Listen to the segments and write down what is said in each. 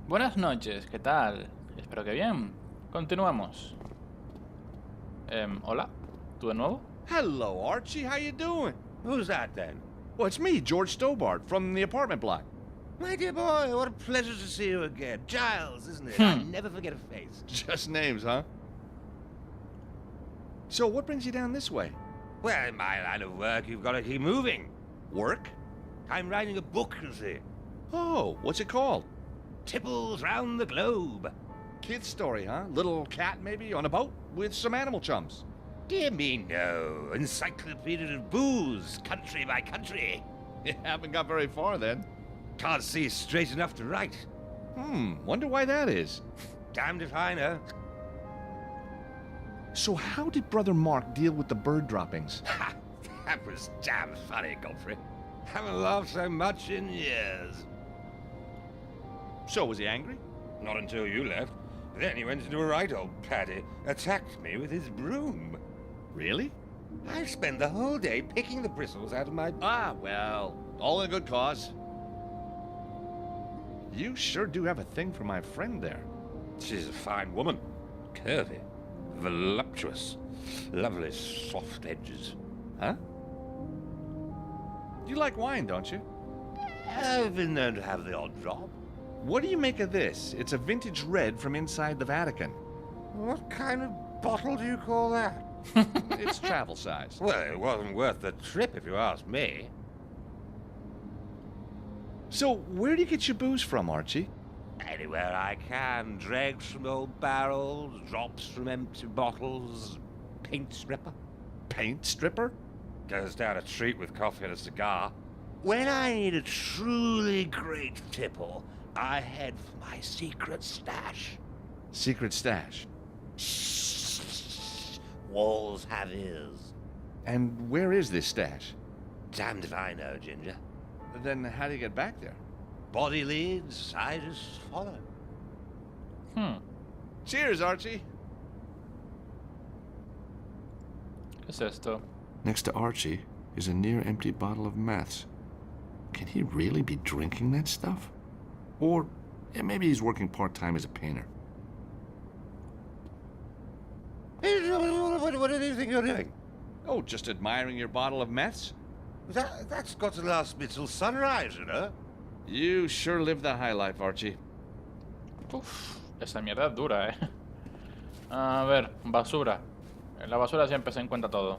Buenas noches, ¿qué tal? Espero que bien. Continuamos. Hola, ¿tú de nuevo? Hello, Archie. How you doing? Who's that, then? Well, it's me, George Stobart, from the apartment block. My dear boy, what a pleasure to see you again. Giles, isn't it? I never forget a face. Just names, huh? So, what brings you down this way? Well, in my line of work, you've got to keep moving. Work? I'm writing a book, you see. Oh, what's it called? Tipples round the globe. Kid's story, huh? Little cat, maybe, on a boat with some animal chums. Dear me, no. Encyclopedia of booze, country by country. You haven't got very far, then. Can't see straight enough to write. Wonder why that is. Damned if I know. So how did Brother Mark deal with the bird droppings? Ha! That was damn funny, Godfrey. Haven't laughed so much in years. So, was he angry? Not until you left. Then he went into a right old paddy, attacked me with his broom. Really? I spent the whole day picking the bristles out of my... Ah, well, all in a good cause. You sure do have a thing for my friend there. She's a fine woman. Curvy. Voluptuous. Lovely soft edges. Huh? You like wine, don't you? I've been known to have the odd drop. What do you make of this? It's a vintage red from inside the Vatican. What kind of bottle do you call that? It's travel size. Well, it wasn't worth the trip if you ask me. So, where do you get your booze from, Archie? Anywhere I can. Dregs from old barrels, drops from empty bottles, paint stripper. Paint stripper? Goes down a treat with coffee and a cigar. When I need a truly great tipple, I head for my secret stash. Secret stash. Shh. Walls have ears. And where is this stash? Damned if I know, Ginger. Then how do you get back there? Body leads, I just follow. Cheers, Archie. ¿Qué es esto? Next to Archie is a near-empty bottle of meths. Can he really be drinking that stuff? Or maybe he's working part-time as a painter. What do you think you're doing? Oh, just admiring your bottle of meths? That's got to last me till sunrise, you know? You sure live the high life, Archie. Uf, esa mierda es dura, A ver, basura. En la basura siempre se encuentra todo.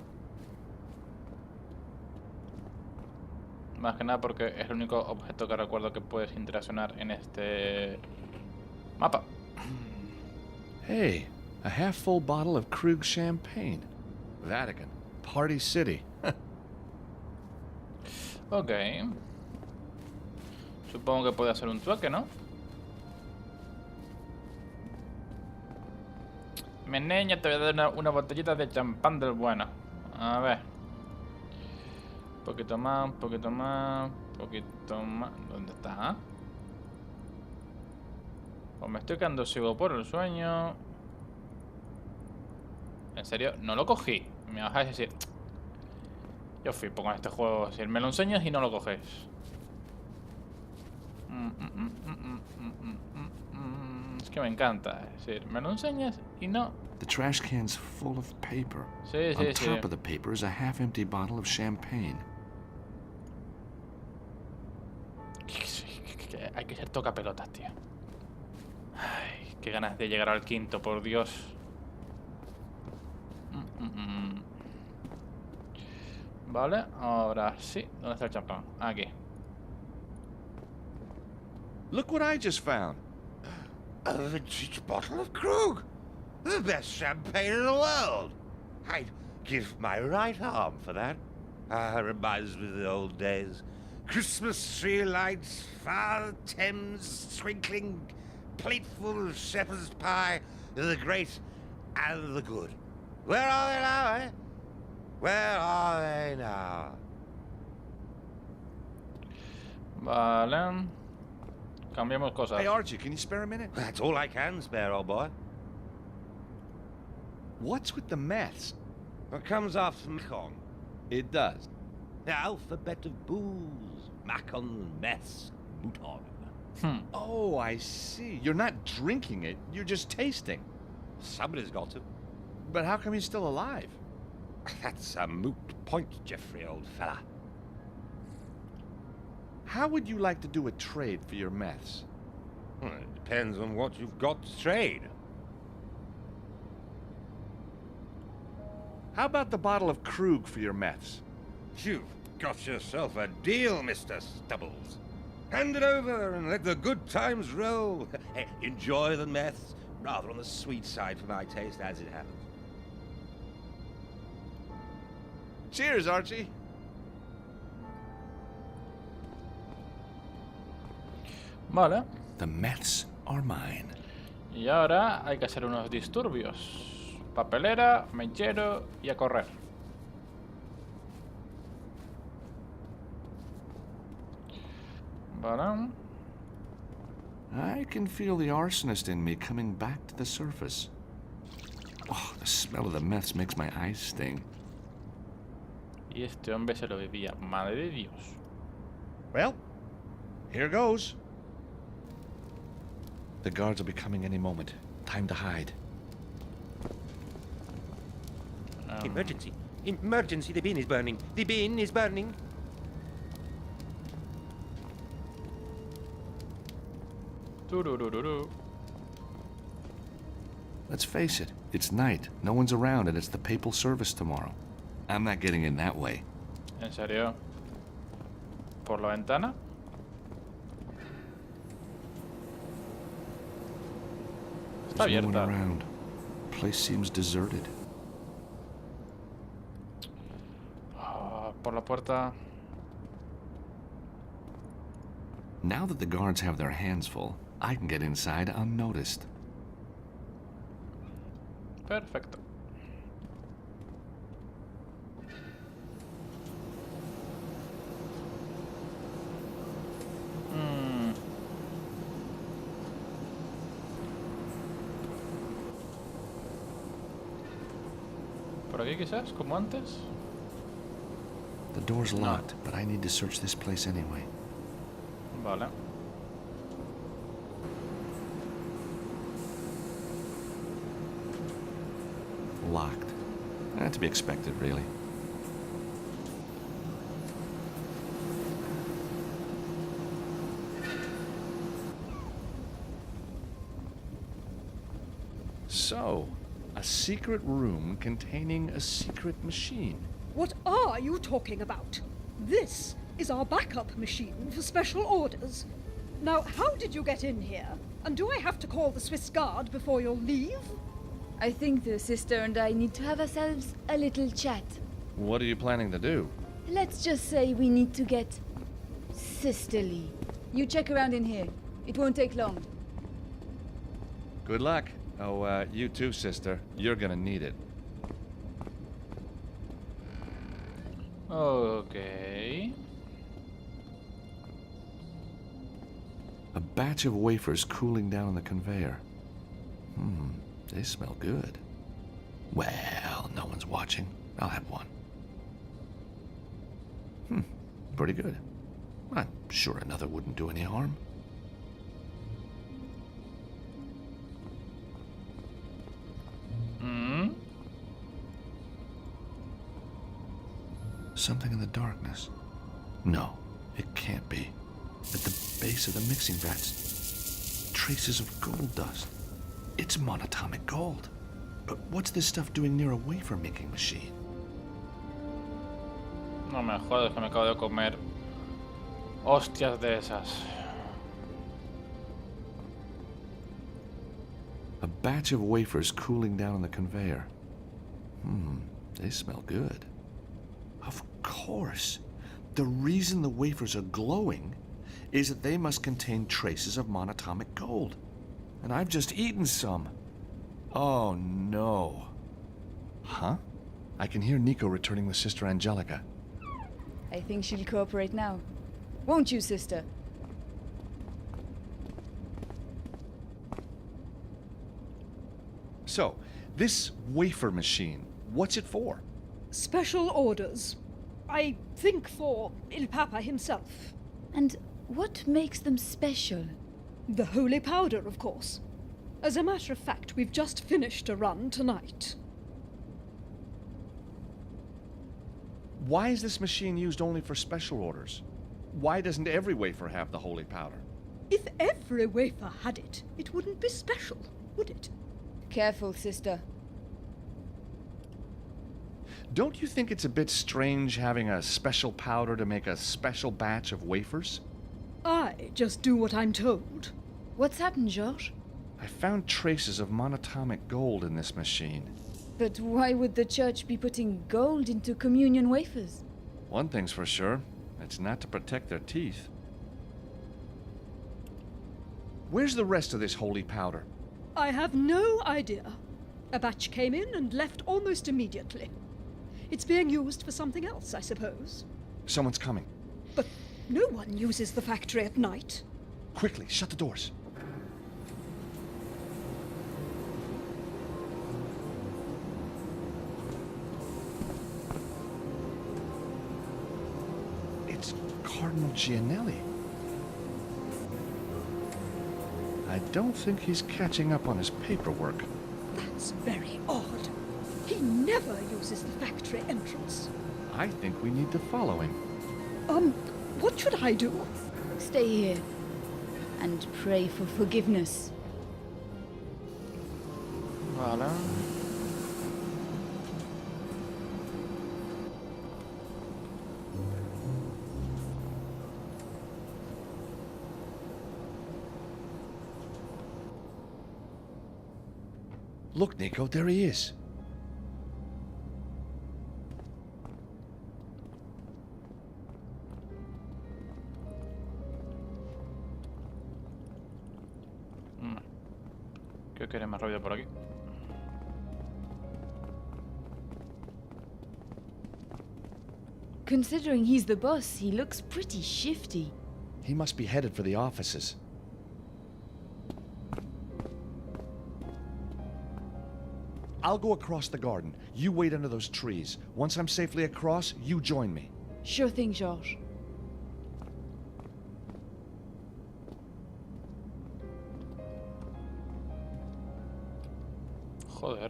Más que nada porque es el único objeto que recuerdo que puedes interaccionar en este mapa. Hey, a half-full bottle of Krug champagne. Vatican. Party City. Ok. Supongo que puede hacer un trueque, ¿no? Mi niña, te voy a dar una botellita de champán del bueno. A ver. Un poquito más, un poquito más, un poquito más. ¿Dónde está? Pues me estoy quedando ciego por el sueño. En serio, no lo cogí. Me vas a decir... Yo flipo con este juego. Si me lo enseñas y no lo coges. Es que me encanta. Es decir, me lo enseñas y no. The trash can's full of paper. Sí, sí, On sí. top of the paper is a half-empty bottle of champagne. Hay que ser toca pelotas, tío. Ay, qué ganas de llegar al quinto, por Dios. Vale, ahora sí. ¿Dónde está el champán? Aquí. Look what I just found. A vintage bottle of Krug. The best champagne in the world. I'd give my right arm for that. Reminds me of the old days. Christmas tree lights, far Thames twinkling, plateful of shepherd's pie, the great and the good. Where are they now, eh? Where are they now? Vale. Cambiamos cosas. Hey, Archie, can you spare a minute? That's all I can spare, old boy. What's with the meths? What comes after Macon? It does. The alphabet of booze. Macon, mess, Mouton. Oh, Oh, I see. You're not drinking it, you're just tasting. Somebody's got to. But how come he's still alive? That's a moot point, Jeffrey, old fella. How would you like to do a trade for your meths? Well, it depends on what you've got to trade. How about the bottle of Krug for your meths? You've got yourself a deal, Mr. Stubbles. Hand it over and let the good times roll. Hey, enjoy the meths, rather on the sweet side for my taste, as it happens. Cheers, Archie. Vale. The meths are mine. Y ahora hay que hacer unos disturbios. Papelera, mechero y a correr. Vale. I can feel the arsonist in me coming back to the surface. Oh, the smell of the meths makes my eyes sting. Y este hombre se lo bebía. Madre de Dios. Well, here goes. The guards will be coming any moment. Time to hide. Emergency! Emergency! The bin is burning! The bin is burning! Tururururu. Let's face it, it's night. No one's around and it's the papal service tomorrow. I'm not getting in that way. ¿En serio? ¿Por la ventana? Está There's no one abierta. around. Place seems deserted. Por la puerta. Now that the guards have their hands full, I can get inside unnoticed. Perfecto. ¿Por aquí quizás? ¿Como antes? The door's locked, but I need to search this place anyway. Vale. Locked. To be expected, really. So, a secret room containing a secret machine. What are you talking about? This is our backup machine for special orders. Now, how did you get in here? And do I have to call the Swiss Guard before you'll leave? I think the sister and I need to have ourselves a little chat. What are you planning to do? Let's just say we need to get sisterly. You check around in here. It won't take long. Good luck. Oh, you too, sister. You're gonna need it. Ok. A batch of wafers cooling down on the conveyor. They smell good. Well, no one's watching. I'll have one. Pretty good. I'm sure another wouldn't do any harm. Something in the darkness. No, it can't be. At the base of the mixing vats, traces of gold dust. It's monatomic gold. But what's this stuff doing near a wafer making machine? No me jodas que me acabo de comer hostias de esas. A batch of wafers cooling down on the conveyor. They smell good. Of course. The reason the wafers are glowing is that they must contain traces of monatomic gold. And I've just eaten some. Oh, no. Huh? I can hear Nico returning with Sister Angelica. I think she'll cooperate now. Won't you, sister? So, this wafer machine, what's it for? Special orders. I think for Il Papa himself. And what makes them special? The holy powder, of course. As a matter of fact, we've just finished a run tonight. Why is this machine used only for special orders? Why doesn't every wafer have the holy powder? If every wafer had it, it wouldn't be special, would it? Careful, sister. Don't you think it's a bit strange having a special powder to make a special batch of wafers? I just do what I'm told. What's happened, Georges? I found traces of monatomic gold in this machine. But why would the church be putting gold into communion wafers? One thing's for sure, it's not to protect their teeth. Where's the rest of this holy powder? I have no idea. A batch came in and left almost immediately. It's being used for something else, I suppose. Someone's coming. But no one uses the factory at night. Quickly, shut the doors. It's Cardinal Gianelli. I don't think he's catching up on his paperwork. That's very odd. He never uses the factory entrance. I think we need to follow him. What should I do? Stay here and pray for forgiveness. Vale. Look, Nico, there he is. Creo que iré más rápido por aquí. Considering he's the boss, he looks pretty shifty. He must be headed for the offices. I'll go across the garden. You wait under those trees. Once I'm safely across, you join me. Sure thing, Georges. Joder.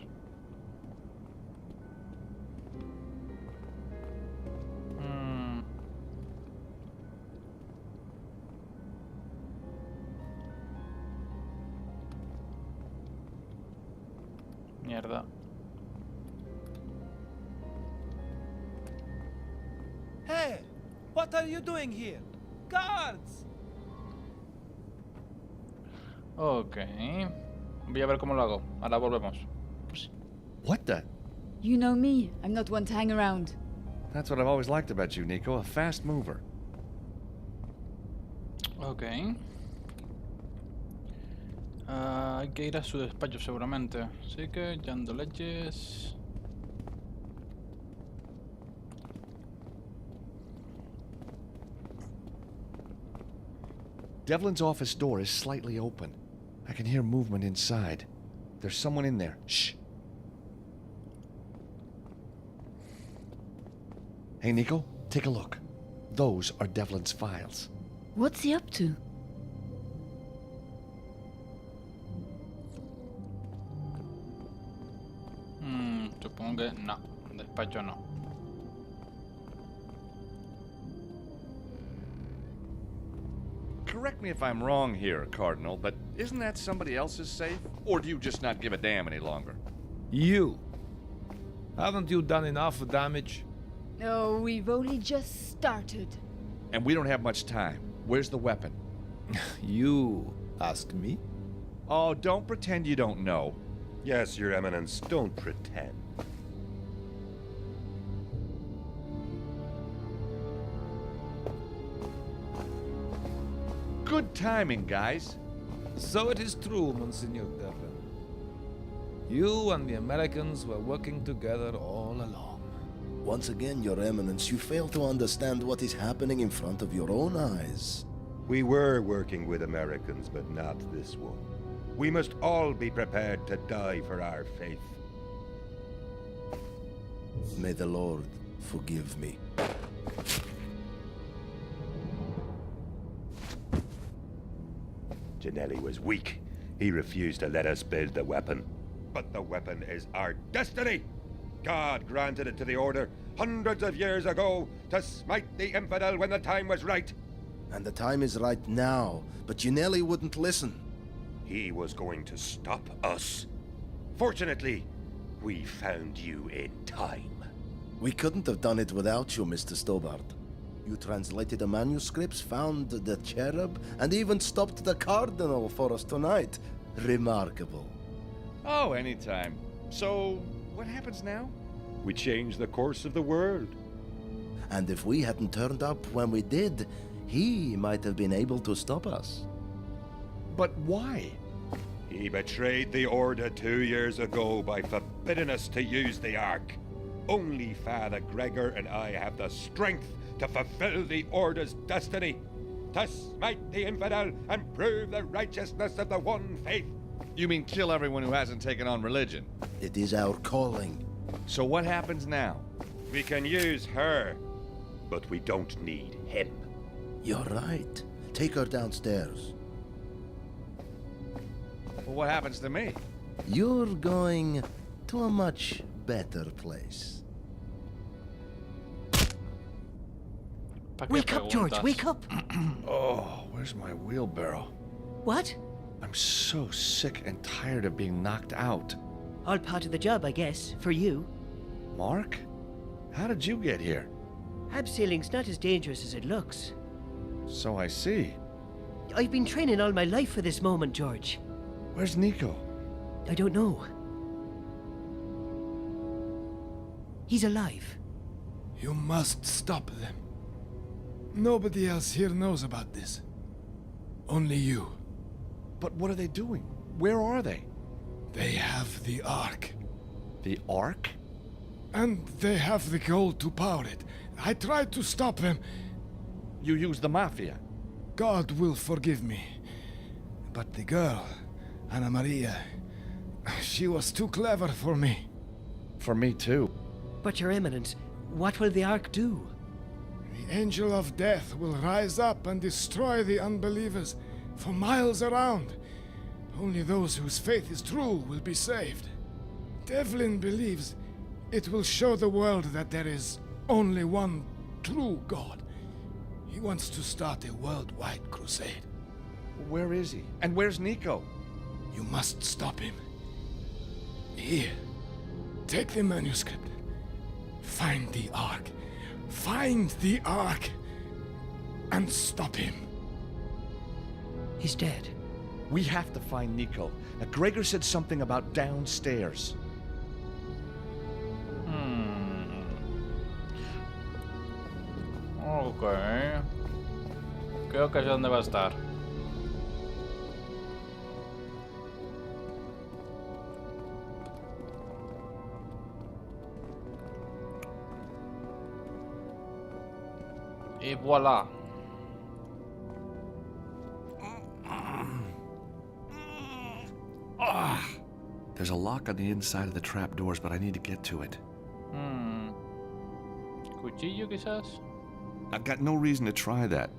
Mierda. Hey, what are you doing here? Guards! Ok. Voy a ver cómo lo hago. Ahora volvemos. What the? You know me, I'm not one to hang around. That's what I've always liked about you, Nico. A fast mover. Ok. Hay que ir a su despacho seguramente. Así que ya ando leyes. Devlin's office door is slightly open. I can hear movement inside. There's someone in there. Shh. Hey, Nico, take a look. Those are Devlin's files. What's he up to? Supongo que no. Despacho no. Correct me if I'm wrong here, Cardinal, but isn't that somebody else's safe? Or do you just not give a damn any longer? You! Haven't you done enough damage? Oh, we've only just started. And we don't have much time. Where's the weapon? You asked me? Oh, don't pretend you don't know. Yes, Your Eminence, don't pretend. Good timing, guys. So it is true, Monsignor Devlin. You and the Americans were working together all along. Once again, Your Eminence, you fail to understand what is happening in front of your own eyes. We were working with Americans, but not this one. We must all be prepared to die for our faith. May the Lord forgive me. Ginelli was weak. He refused to let us build the weapon. But the weapon is our destiny. God granted it to the Order hundreds of years ago to smite the infidel when the time was right. And the time is right now, but Ginelli wouldn't listen. He was going to stop us. Fortunately, we found you in time. We couldn't have done it without you, Mr. Stobart. You translated the manuscripts, found the cherub, and even stopped the cardinal for us tonight. Remarkable. Oh, anytime. So, what happens now? We changed the course of the world. And if we hadn't turned up when we did, he might have been able to stop us. But why? He betrayed the Order 2 years ago by forbidding us to use the Ark. Only Father Gregor and I have the strength to fulfill the Order's destiny, to smite the infidel and prove the righteousness of the one faith. You mean kill everyone who hasn't taken on religion? It is our calling. So what happens now? We can use her, but we don't need him. You're right. Take her downstairs. Well, what happens to me? You're going to a much better place. Wake up, George, wake up! Oh, where's my wheelbarrow? What? I'm so sick and tired of being knocked out. All part of the job, I guess, for you. Mark? How did you get here? Abseiling's not as dangerous as it looks. So I see. I've been training all my life for this moment, George. Where's Nico? I don't know. He's alive. You must stop them. Nobody else here knows about this. Only you. But what are they doing? Where are they? They have the Ark. The Ark? And they have the gold to power it. I tried to stop them. You use the Mafia? God will forgive me. But the girl, Anna Maria, she was too clever for me. For me too. But, Your Eminence, what will the Ark do? The Angel of Death will rise up and destroy the unbelievers for miles around. Only those whose faith is true will be saved. Devlin believes it will show the world that there is only one true God. He wants to start a worldwide crusade. Where is he? And where's Nico? You must stop him. Here, take the manuscript. Find the Ark. Find the Ark. And stop him. He's dead. We have to find Nico. Now, Gregor said something about downstairs. Ok. Creo que sé dónde va a estar. Y voilà. There's a lock on the inside of the trapdoors, but I need to get to it. Cuchillo, quizás. I've got no reason to try that.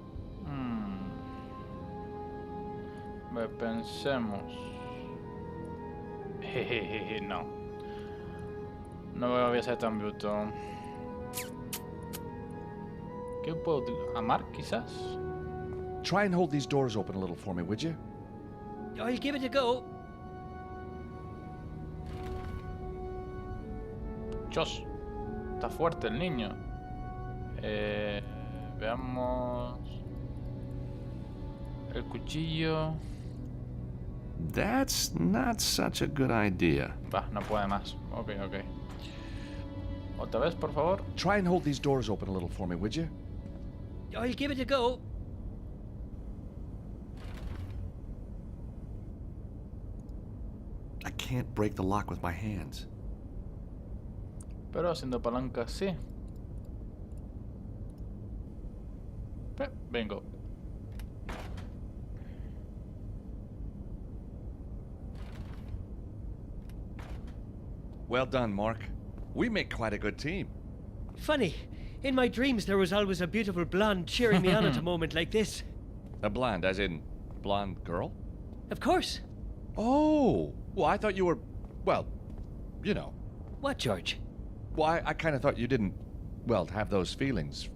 Pensemos. Jejeje, no. No voy a ser tan bruto. ¿Qué puedo utilizar? ¿Amar, quizás? Try and hold these doors open a little for me, would you? I'll give it a go. Dios, está fuerte el niño. Veamos. El cuchillo. That's not such a good idea. Va, no puede más. Ok, ok. Otra vez, por favor. Try and hold these doors open a little for me, would you? I'll give it a go. I can't break the lock with my hands. Pero haciendo palanca sí. Vengo. Well done, Mark. We make quite a good team. Funny. In my dreams, there was always a beautiful blonde cheering me on at a moment like this. A blonde, as in blonde girl? Of course. Oh, well, I thought you were, well, you know. What, George? Well, I kind of thought you didn't, well, have those feelings,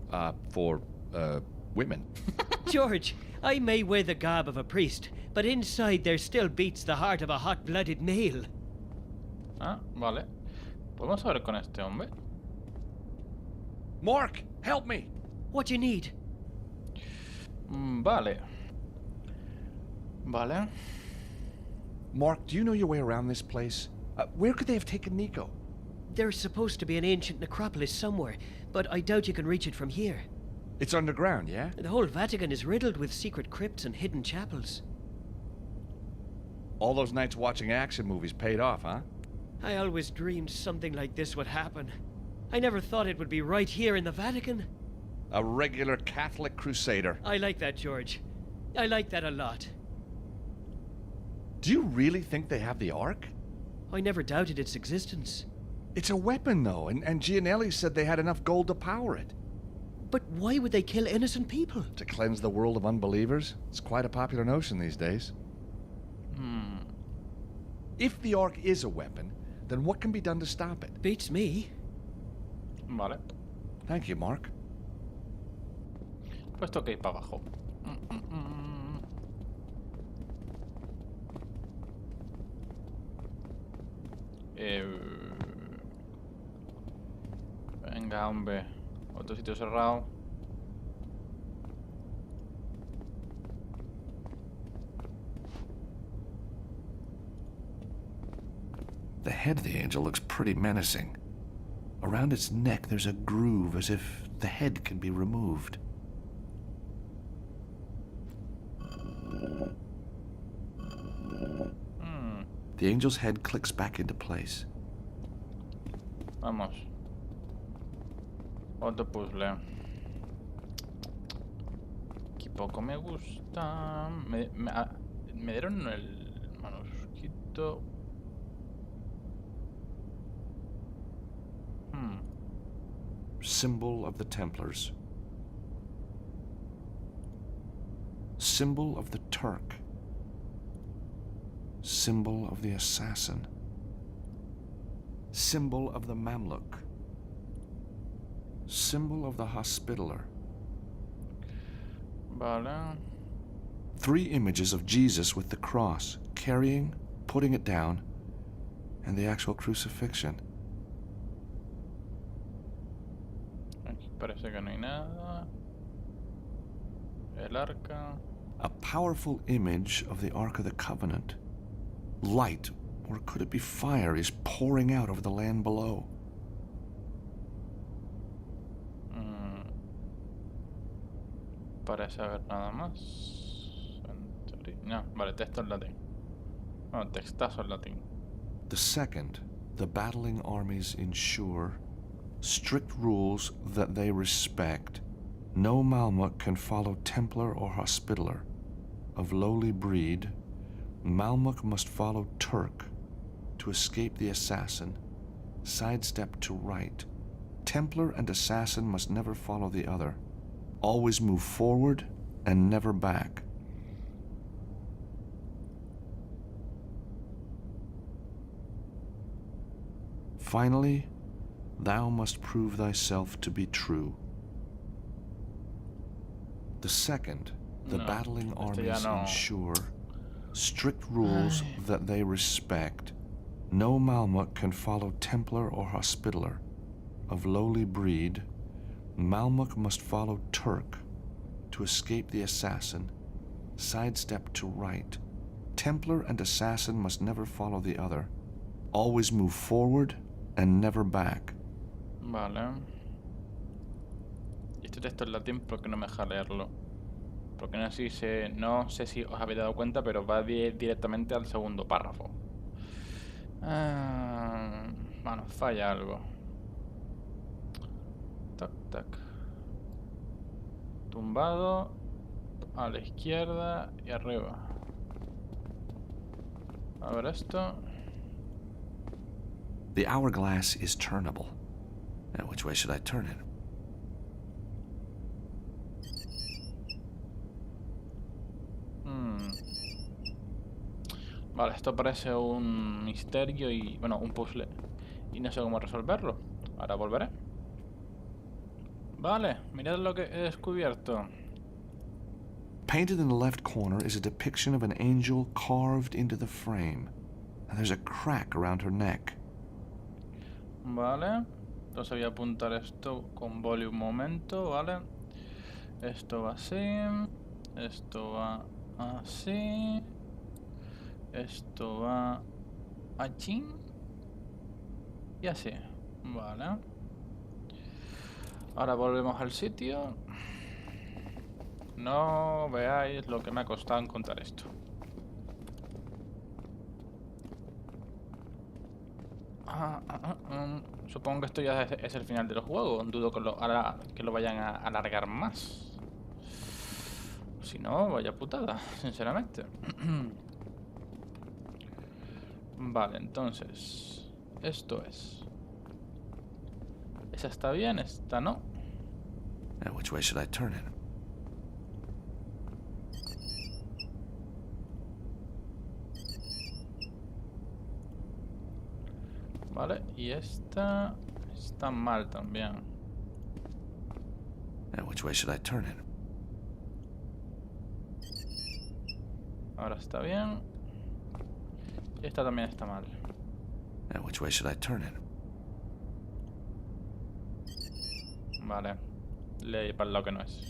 for, women. George, I may wear the garb of a priest, but inside there still beats the heart of a hot-blooded male. Ah, vale. ¿Podemos hablar con este hombre? Mark, help me! What do you need? Vale. Vale. Mark, do you know your way around this place? Where could they have taken Nico? There's supposed to be an ancient necropolis somewhere, but I doubt you can reach it from here. It's underground, yeah? The whole Vatican is riddled with secret crypts and hidden chapels. All those nights watching action movies paid off, huh? I always dreamed something like this would happen. I never thought it would be right here in the Vatican. A regular Catholic crusader. I like that, George. I like that a lot. Do you really think they have the Ark? I never doubted its existence. It's a weapon, though, and Gianelli said they had enough gold to power it. But why would they kill innocent people? To cleanse the world of unbelievers? It's quite a popular notion these days. If the Ark is a weapon, then what can be done to stop it? Beats me. Vale. Thank you, Mark. Pues toca ir para abajo. Venga, hombre. Otro sitio cerrado. The head of the angel looks pretty menacing. Around its neck, there's a groove as if the head can be removed. The angel's head clicks back into place. Vamos. Otro puzzle. Que poco me gusta. Me dieron el manuscrito. Symbol of the Templars. Symbol of the Turk. Symbol of the assassin. Symbol of the Mamluk. Symbol of the Hospitaller. Vale. 3 images of Jesus with the cross, carrying, putting it down, and the actual crucifixion. Aquí parece que no hay nada. El arca. A powerful image of the Ark of the Covenant. Light, or could it be fire, is pouring out over the land below. Parece haber nada más. No, vale, texto en latín. No, textazo en latín. The second, the battling armies ensure strict rules that they respect. No Malmuk can follow Templar or Hospitaller. Of lowly breed, Malmuk must follow Turk to escape the assassin, sidestep to right. Templar and assassin must never follow the other. Always move forward and never back. Finally, thou must prove thyself to be true. The second, the battling armies ensure strict rules that they respect. No Malmuk can follow Templar or Hospitaller. Of lowly breed, Malmuk must follow Turk to escape the assassin, sidestep to right. Templar and assassin must never follow the other. Always move forward and never back. Vale. Y este texto en latín porque no me deja leerlo. Porque no sé si os habéis dado cuenta, pero va directamente al segundo párrafo. Bueno, falla algo. Tac, tac. Tumbado. A la izquierda y arriba. A ver esto. The hourglass is turnable. Now, which way should I turn it? Vale, esto parece un misterio y... bueno, un puzzle. Y no sé cómo resolverlo. Ahora volveré. Vale, mirad lo que he descubierto. Painted in the left corner is a depiction of an angel carved into the frame. And there's a crack around her neck. Vale. Entonces voy a apuntar esto con boli un momento, ¿vale? Esto va así. Esto va así. Esto va allí. Y así. Vale. Ahora volvemos al sitio. No veáis lo que me ha costado encontrar esto. Supongo que esto ya es el final del juego. Dudo que lo vayan a alargar más. Si no, vaya putada, sinceramente. Vale, entonces esto es. Esa está bien, esta no. Which way should I turn it? Vale, y esta está mal también. Which way should I turn it? Ahora está bien. Y esta también está mal. Which way should I turn it? Vale. Leí para lo que no es.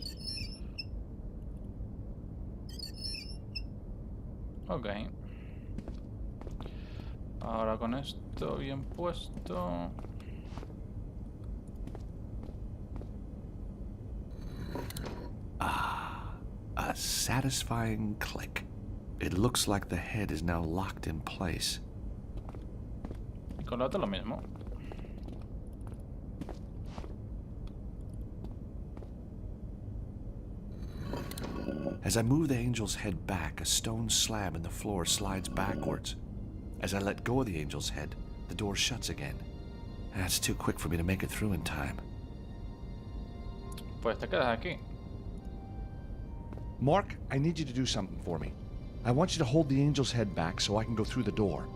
Ok. Ahora con esto bien puesto. A satisfying click. It looks like the head is now locked in place. Y con lo otro lo mismo. As I move the angel's head back, a stone slab in the floor slides backwards. As I let go of the angel's head, the door shuts again. That's too quick for me to make it through in time. Pues te quedas aquí. Mark, I need you to do something for me. I want you to hold the angel's head back so I can go through the door.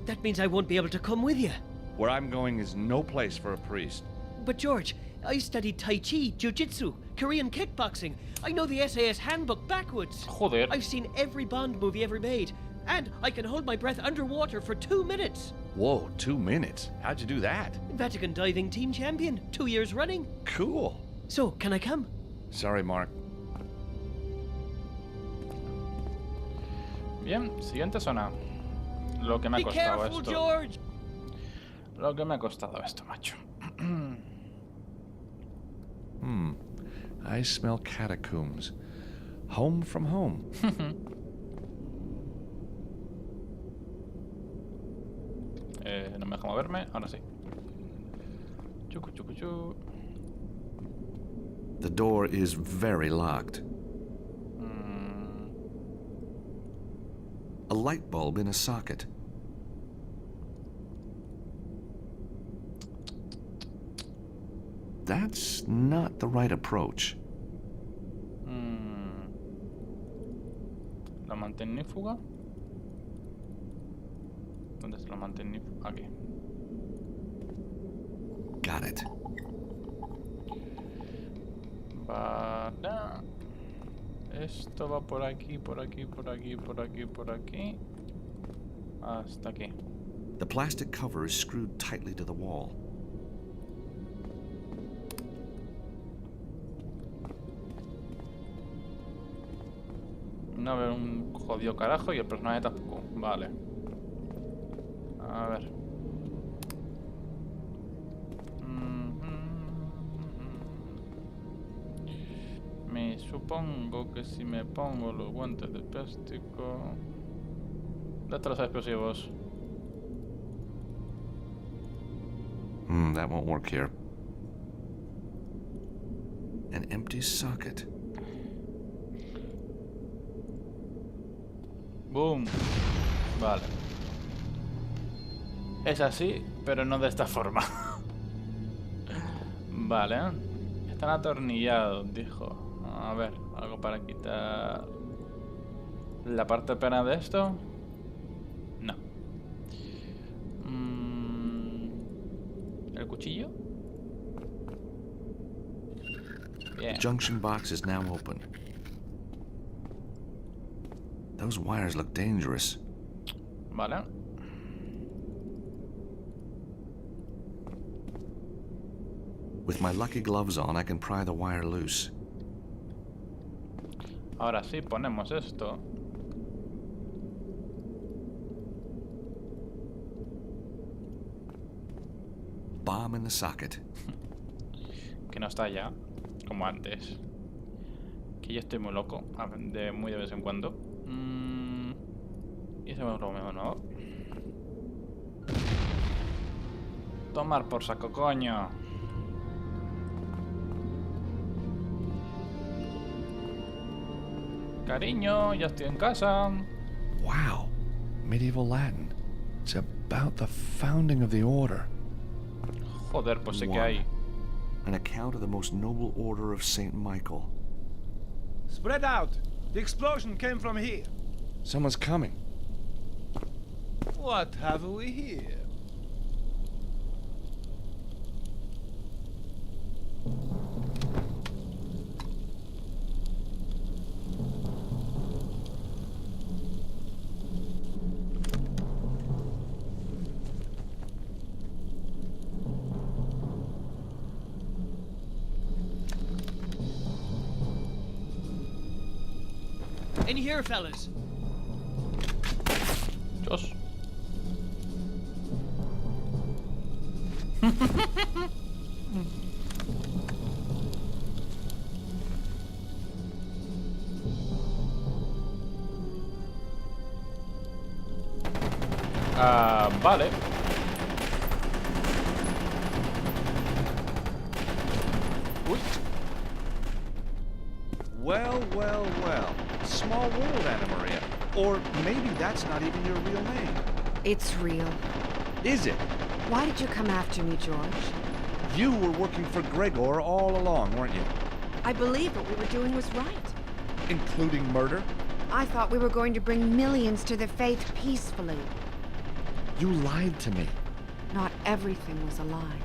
That means I won't be able to come with you. Where I'm going is no place for a priest. But George, I studied Tai Chi, Jiu-Jitsu, Korean kickboxing. I know the SAS handbook backwards. Joder. I've seen every Bond movie ever made. And I can hold my breath underwater for 2 minutes. Whoa, 2 minutes? How'd you do that? Vatican diving team champion, 2 years running. Cool. So, can I come? Sorry, Mark. Bien, siguiente zona. Lo que me ha Be costado careful, esto. George. Lo que me ha costado esto, macho. I smell catacombs. Home from home. No me deja moverme, ahora sí. Chucu, chucu, chu. The door is very locked. A light bulb in a socket. That's not the right approach. La mantennífuga. ¿Dónde está la mantennífuga? Aquí. Got it. Vale. Esto va por aquí, por aquí, por aquí, por aquí, por aquí. Hasta aquí. The plastic cover is screwed tightly to the wall. No veo un jodido carajo y el personaje tampoco. Vale. A ver. Me supongo que si me pongo los guantes de plástico... ¿Dónde están los explosivos? That won't work here. An empty socket. Boom. Vale. Es así, pero no de esta forma. Vale. Están atornillados, dijo. A ver, algo para quitar la parte plana de esto. ¿El cuchillo? The Bien. junction box is now open. Those wires look dangerous. Vale. With my lucky gloves on, I can pry the wire loose. Ahora sí, ponemos esto. Bomb in the socket. Que no está ya, como antes. Que yo estoy muy loco, muy de vez en cuando. Y hacemos lo mismo, ¿no? Tomar por saco, coño. Cariño, ya estoy en casa. Wow. Medieval Latin. It's about the founding of the order. Joder, pues sé que One. hay. An account of the most noble order of Saint Michael. Spread out. The explosion came from here. Someone's coming. What have we here? In here, fellas. Dios. Vale. Uy. Well, well, well. Small world, Anna Maria. Or maybe that's not even your real name. It's real. Is it? Why did you come after me, George? You were working for Gregor all along, weren't you? I believed what we were doing was right. Including murder? I thought we were going to bring millions to the faith peacefully. You lied to me. Not everything was a lie.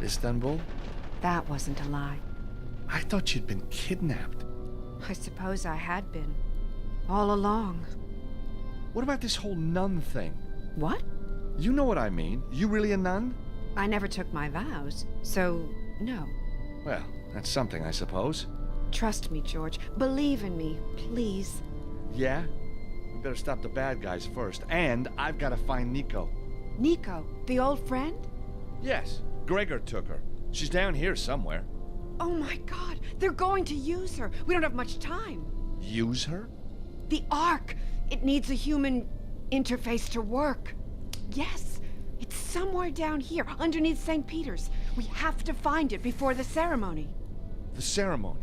Istanbul? That wasn't a lie. I thought you'd been kidnapped. I suppose I had been. All along. What about this whole nun thing? What? You know what I mean. You really a nun? I never took my vows, so no. Well, that's something, I suppose. Trust me, George. Believe in me, please. Yeah? We better stop the bad guys first. And I've got to find Nico. Nico, the old friend? Yes, Gregor took her. She's down here somewhere. Oh my God, they're going to use her. We don't have much time. Use her? The Ark. It needs a human interface to work. Yes, it's somewhere down here, underneath St. Peter's. We have to find it before the ceremony. The ceremony?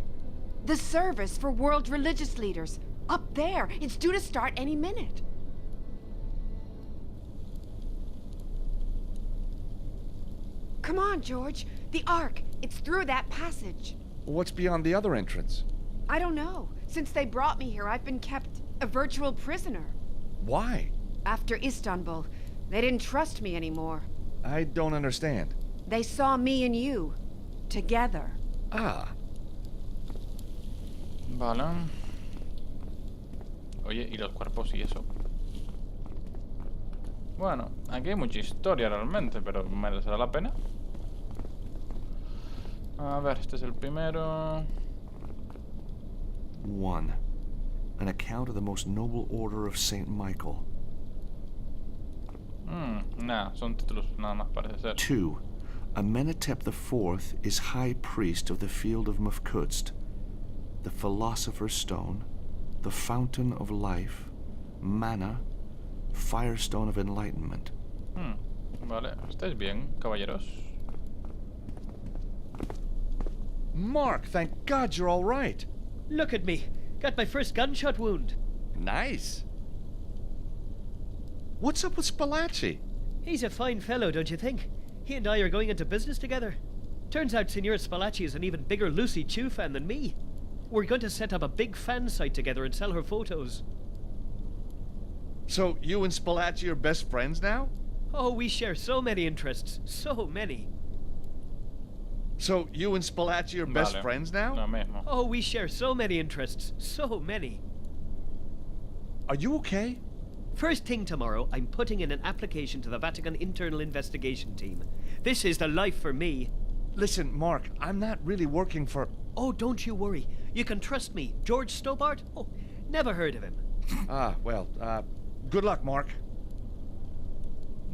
The service for world religious leaders. Up there. It's due to start any minute. Come on, George. The Ark. It's through that passage. What's beyond the other entrance? I don't know. Since they brought me here, I've been kept a virtual prisoner. Why? After Istanbul, they didn't trust me anymore. I don't understand. They saw me and you. Together. Ah. Vale. Oye, ¿y los cuerpos y eso? Bueno, aquí hay mucha historia realmente, pero ¿merecerá la pena? A ver, este es el primero. 1. An account of the most noble order of Saint Michael. Nah, son títulos nada más parece ser. 2. Amenhotep IV is High Priest of the Field of Mufkutst, the Philosopher's Stone, the Fountain of Life, Manna, Firestone of Enlightenment. Vale, ¿estáis bien, caballeros? Mark, thank God you're all right. Look at me. Got my first gunshot wound. Nice. What's up with Spalacci? He's a fine fellow, don't you think? He and I are going into business together. Turns out Signor Spalacci is an even bigger Lucy Chu fan than me. We're going to set up a big fan site together and sell her photos. So you and Spalacci are best friends now? Oh, we share so many interests. So many. So you and Spalacci are best Vale, friends now? Lo mismo. Oh, we share so many interests. So many. Are you okay? First thing tomorrow, I'm putting in an application to the Vatican Internal Investigation Team. This is the life for me. Listen, Mark, I'm not really working for... Oh, don't you worry. You can trust me. George Stobart? Oh, never heard of him. Good luck, Mark.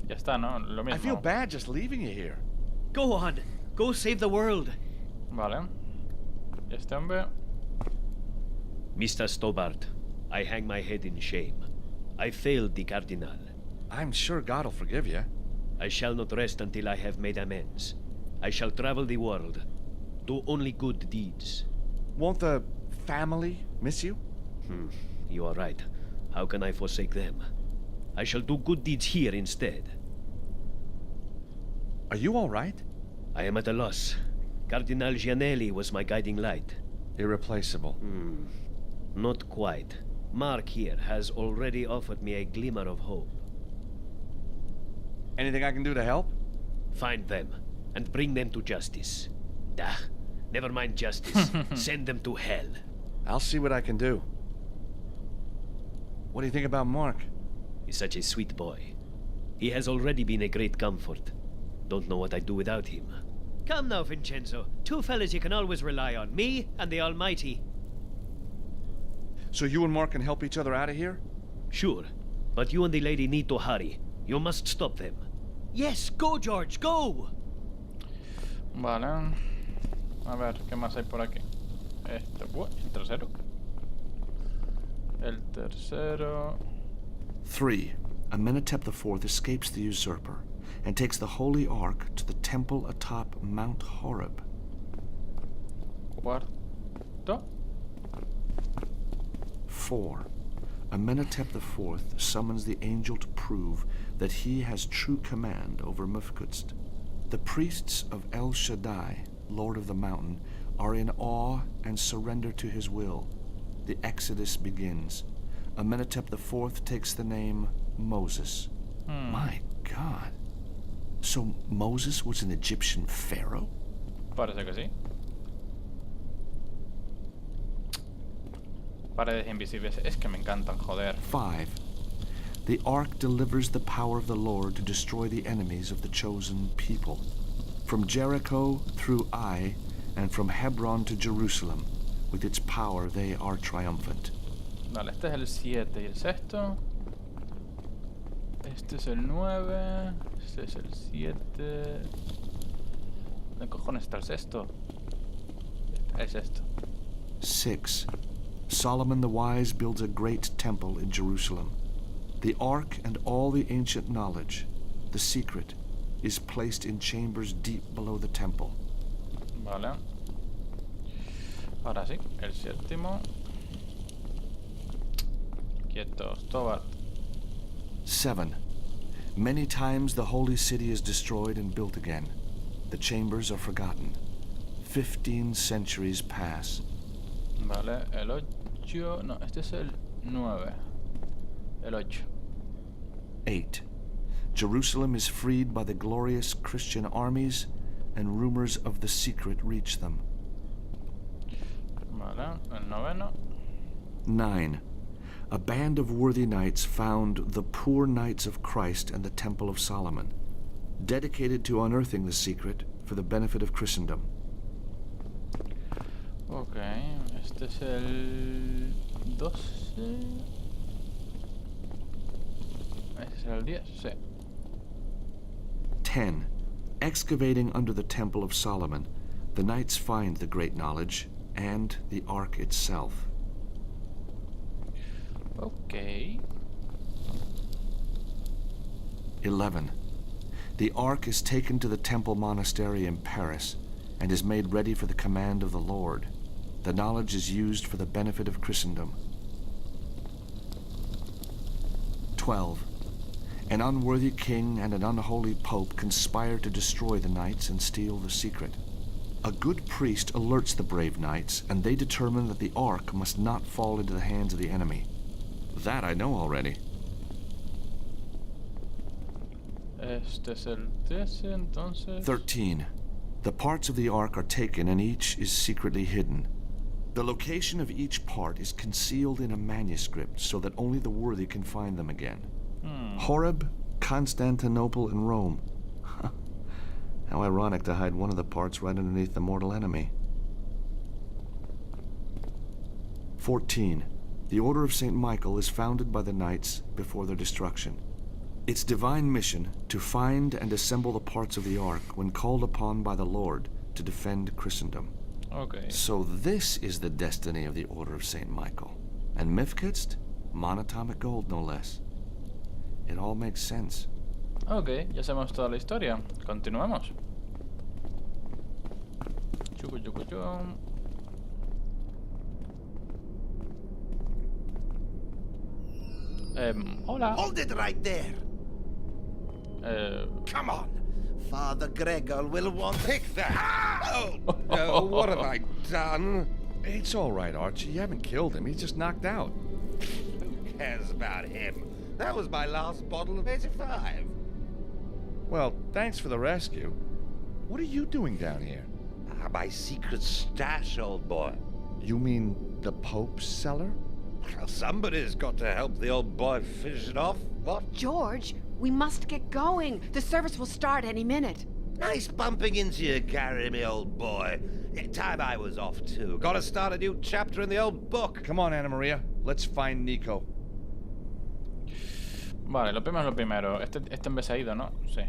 Ya está, ¿no? Lo mismo. I feel bad just leaving you here. Go on. Go save the world. Vale. Este hombre... Mr. Stobart, I hang my head in shame. I failed the Cardinal. I'm sure God will forgive you. I shall not rest until I have made amends. I shall travel the world, do only good deeds. Won't the family miss you? You are right. How can I forsake them? I shall do good deeds here instead. Are you all right? I am at a loss. Cardinal Gianelli was my guiding light. Irreplaceable. Not quite. Mark here has already offered me a glimmer of hope. Anything I can do to help? Find them, and bring them to justice. Never mind justice. Send them to hell. I'll see what I can do. What do you think about Mark? He's such a sweet boy. He has already been a great comfort. Don't know what I'd do without him. Come now, Vincenzo. Two fellas you can always rely on. Me and the Almighty. So you and Mark can help each other out of here? Sure, but you and the lady need to hurry. You must stop them. Yes, go, George, go! Vale. A ver, ¿qué más hay por aquí? El tercero. El tercero. 3. Amenhotep IV escapes the usurper and takes the Holy Ark to the temple atop Mount Horeb. Cuarto. 4. Amenhotep IV summons the angel to prove that he has true command over Mufkutst. The priests of El Shaddai, Lord of the Mountain, are in awe and surrender to his will. The exodus begins. Amenhotep IV takes the name Moses. My God. So Moses was an Egyptian pharaoh? Parece que sí. Paredes invisibles. Es que me encantan, joder. 5. The ark delivers the power of the Lord to destroy the enemies of the chosen people. From Jericho through Ai, and from Hebron to Jerusalem, with its power they are triumphant. Vale, este es el 7 y el sexto. Este es el 9. Este es el 7. ¿Dónde cojones está el sexto? Es esto. 6. Solomon the Wise builds a great temple in Jerusalem. The ark and all the ancient knowledge, the secret, is placed in chambers deep below the temple. Vale. Ahora sí, el séptimo. Quietos, Stobart. 7. Many times the holy city is destroyed and built again. The chambers are forgotten. 15 centuries pass. Vale, el 8. No, este es el 9. El 8. 8. Jerusalem is freed by the glorious Christian armies, and rumors of the secret reach them. Vale, el 9. 9. A band of worthy knights found the poor knights of Christ and the Temple of Solomon, dedicated to unearthing the secret for the benefit of Christendom. Ok, este es el 12. Este es el 10, sí. 10. Excavating under the Temple of Solomon, the knights find the great knowledge and the Ark itself. Ok. 11. The Ark is taken to the Temple Monastery in Paris and is made ready for the command of the Lord. The knowledge is used for the benefit of Christendom. 12. An unworthy king and an unholy pope conspire to destroy the knights and steal the secret. A good priest alerts the brave knights, and they determine that the Ark must not fall into the hands of the enemy. That I know already. Este es el 13, entonces. 13. The parts of the Ark are taken and each is secretly hidden. The location of each part is concealed in a manuscript so that only the worthy can find them again. Horeb, Constantinople, and Rome. How ironic to hide one of the parts right underneath the mortal enemy. 14. The Order of St. Michael is founded by the knights before their destruction. Its divine mission to find and assemble the parts of the Ark when called upon by the Lord to defend Christendom. Okay. So this is the destiny of the Order of St. Michael. And Mifkitst, monatomic gold no less. It all makes sense. Ok, ya sabemos toda la historia. Continuemos. Chucu, chucu, chum. Hola. Hold it right there. Come on. Father Gregor will want Pick that! Oh, what have I done? It's all right, Archie. You haven't killed him. He's just knocked out. Who cares about him? That was my last bottle of 85. Well, thanks for the rescue. What are you doing down here? My secret stash, old boy. You mean the Pope's cellar? Well, somebody's got to help the old boy finish it off. What? George, we must get going. The service will start any minute. Nice bumping into you, Gary, me old boy. Time I was off, too. Gotta start a new chapter in the old book. Come on, Anna Maria. Let's find Nico. Vale, lo primero. Este hombre se ha ido, ¿no? Sí.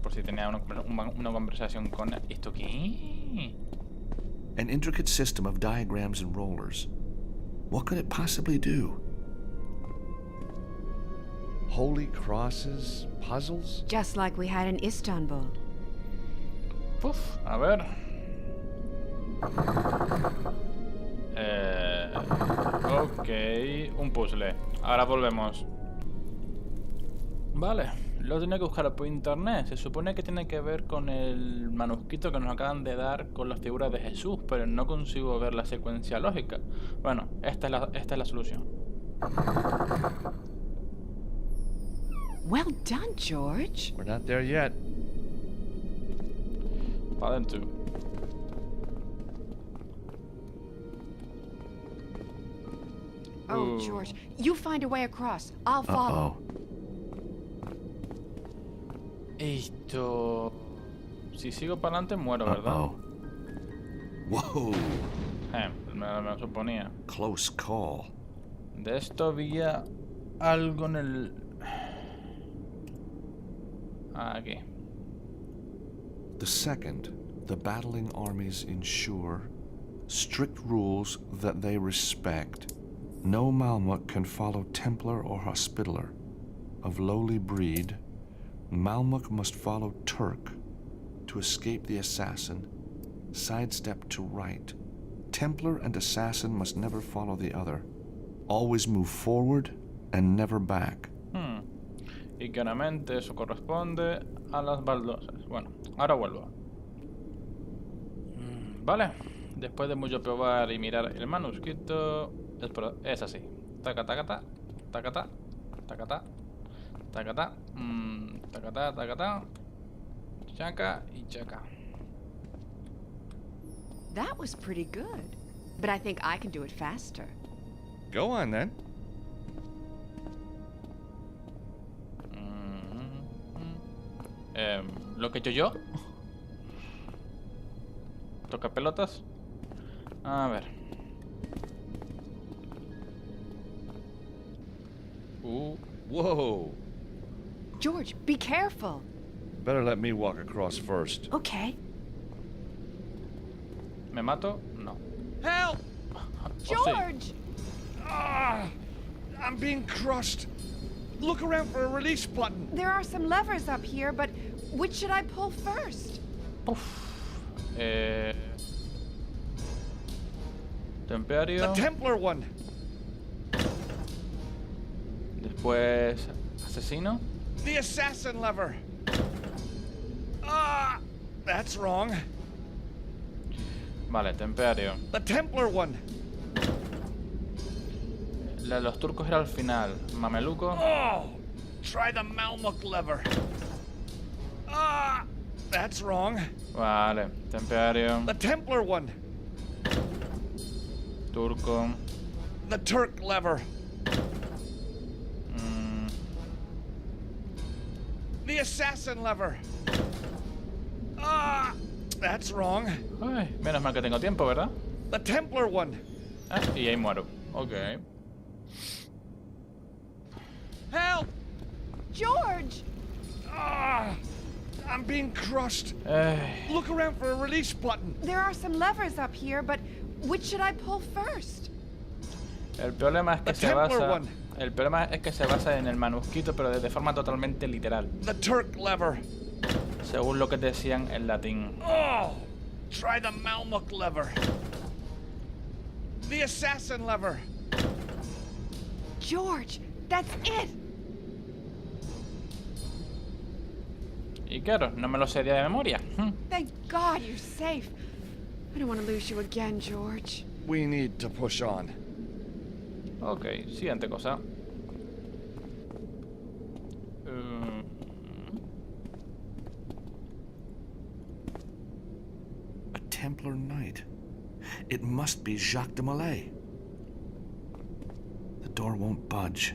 Por si tenía una conversación con... ¿Esto qué? An intricate system of diagrams and rollers. What could it possibly do? Holy crosses, puzzles? Just like we had in Istanbul. Puf, a ver. Ok, un puzzle. Ahora volvemos. Vale, lo tenía que buscar por internet. Se supone que tiene que ver con el manuscrito que nos acaban de dar con las figuras de Jesús, pero no consigo ver la secuencia lógica. Bueno, esta es la solución. Well done, George. We're not there yet. Pa' dentro. Oh, George, you find a way across. I'll follow. Esto... Si sigo para adelante muero, ¿verdad? Whoa. Me lo suponía. Close call. De esto había algo en el... Aquí. The second, the battling armies ensure strict rules that they respect. No Malmuk can follow Templar or Hospitaller. Of lowly breed, Malmuk must follow Turk to escape the assassin, sidestep to right. Templar and assassin must never follow the other. Always move forward and never back. Y claramente eso corresponde a las baldosas. Bueno, ahora vuelvo. Vale, después de mucho probar y mirar el manuscrito, es así. Tacata, tacata, tacata, tacata, tacata, tacata, chaca y chaca. That was pretty good, but I think I can do it faster. Go on, then. Lo que he hecho yo. Toca pelotas. A ver. Whoa. George, be careful. Better let me walk across first. Okay. ¿Me mato? No. Help! George! I'm being crushed. Look around for a release button. There are some levers up here, but which should I pull first? Templario. The Templar one. Después, asesino. The assassin lever. That's wrong. Vale, templario. The Templar one. La de los turcos era al final. Mameluco. Try the Malmuk lever. That's wrong. Vale, templario, The Templar one. turco. The Turk lever. The assassin lever. Ah, that's wrong. Ay, menos mal que tengo tiempo, ¿verdad? The Templar one. Ah, y ahí muero. Ok. Help! George! Ah, I'm being crushed. Look around for a release button. There are some levers up here, but which should I pull first? El problema es que The se Templar basa. one. El problema es que se basa en el manuscrito, pero de forma totalmente literal, The Turk lever. según lo que decían en latín. Oh, try the Malmuk lever. The assassin lever. George, that's it! Y claro, no me lo sé de memoria. Thank God you're safe. I don't want to lose you again, George. We need to push on. Ok, siguiente cosa. A Templar Knight. It must be Jacques de Molay. The door won't budge.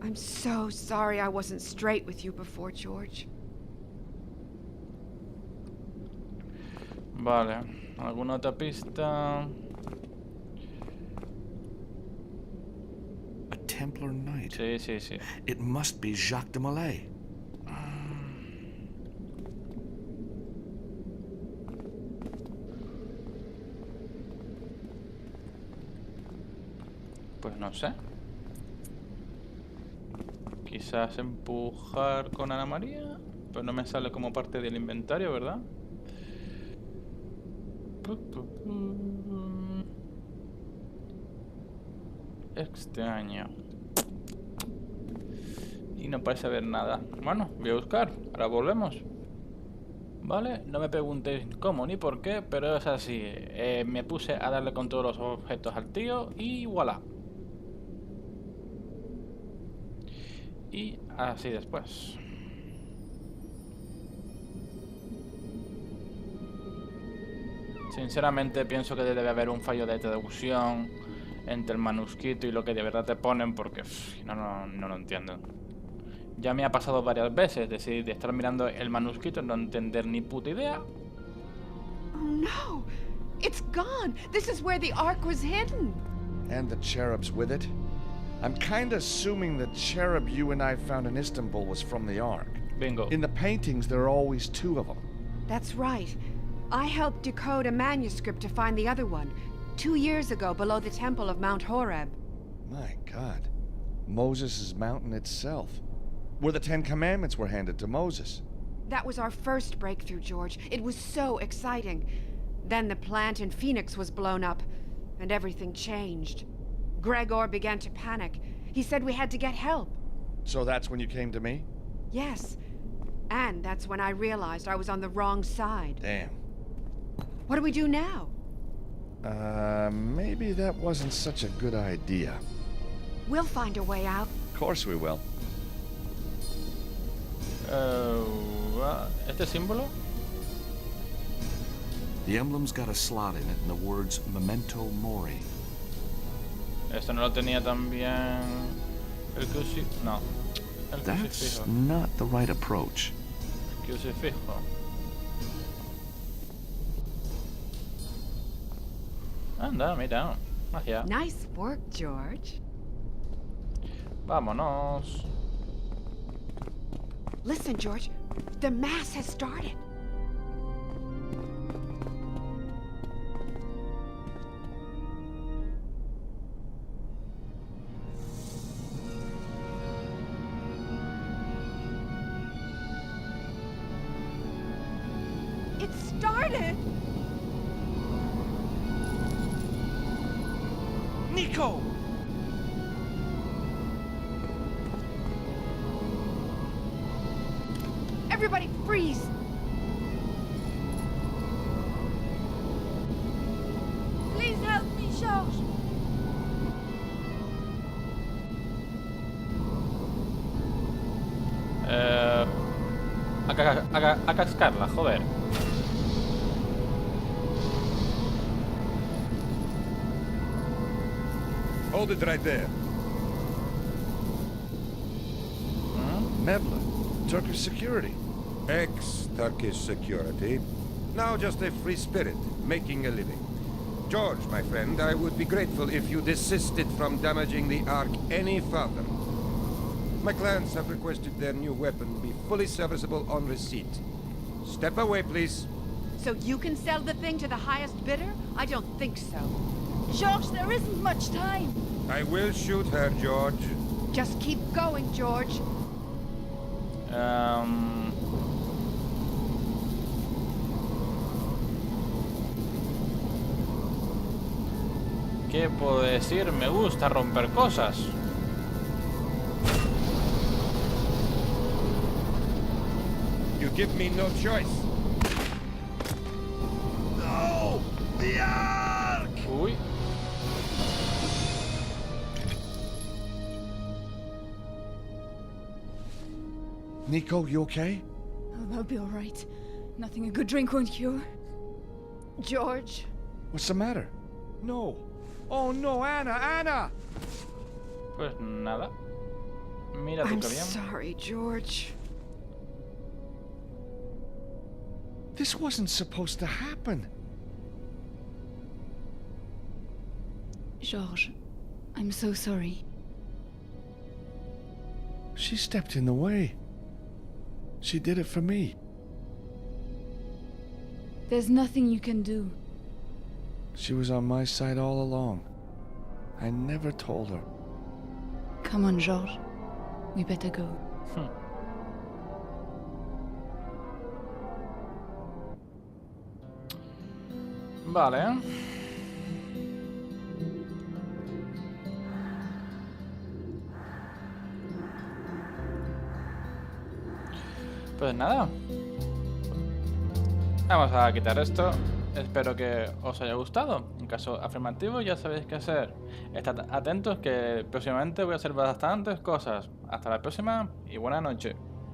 I'm so sorry I wasn't straight with you before, George. Vale, ¿alguna otra pista? A Templar Knight. Sí, sí, sí. It must be Jacques de Molay. Pues no sé. Quizás empujar con Ana María, pero no me sale como parte del inventario, ¿verdad? Extraño. Y no parece haber nada. Bueno, voy a buscar. Ahora volvemos. Vale, no me preguntéis cómo ni por qué, pero es así. Me puse a darle con todos los objetos al tío y voilà. Y así después. Sinceramente pienso que debe haber un fallo de traducción entre el manuscrito y lo que de verdad te ponen, porque no lo entiendo. Ya me ha pasado varias veces de estar mirando el manuscrito y no entender ni puta idea. Oh no! It's gone! This is where the Ark was hidden! And the cherubs with it. I'm kinda assuming the cherub you and I found in Istanbul was from the Ark. Bingo. In the paintings, there are always two of them. That's right. I helped decode a manuscript to find the other one, 2 years ago below the temple of Mount Horeb. My God. Moses' mountain itself. Where the Ten Commandments were handed to Moses. That was our first breakthrough, George. It was so exciting. Then the plant in Phoenix was blown up, and everything changed. Gregor began to panic. He said we had to get help. So that's when you came to me? Yes. And that's when I realized I was on the wrong side. Damn. What do we do now? Maybe that wasn't such a good idea. We'll find a way out. Of course we will. ¿Este símbolo? The emblem's got a slot in it and the words Memento Mori. Esto no lo tenía también el crucifijo. No, el That's crucifijo. not the right approach. Crucifijo. Anda, mira. Magia. Nice work, George. Vámonos. Listen, George. The mass has started. It started! Nico! Everybody freeze! a cascarla, joder. Hold it right there. Medla, Turkish security. Ex-Turkish security. Now just a free spirit, making a living. George, my friend, I would be grateful if you desisted from damaging the Ark any further. My clients have requested their new weapon be fully serviceable on receipt. Step away, please. So you can sell the thing to the highest bidder? I don't think so. George, there isn't much time. I will shoot her, George. Just keep going, George. ¿Qué puedo decir? Me gusta romper cosas. You give me no choice. No! The Ark! Uy. Nico, you okay? Oh, I'll be all right. Nothing a good drink won't cure. George. What's the matter? No. Oh no, Anna, Anna! Pues nada. Mira tú I'm qué bien. sorry, George. This wasn't supposed to happen. George, I'm so sorry. She stepped in the way. She did it for me. There's nothing you can do. She was on my side all along. I never told her. Come on, George. We better go. Vale. Pues nada. Vamos a quitar esto. Espero que os haya gustado. En caso afirmativo ya sabéis qué hacer. Estad atentos que próximamente voy a hacer bastantes cosas. Hasta la próxima y buena noche.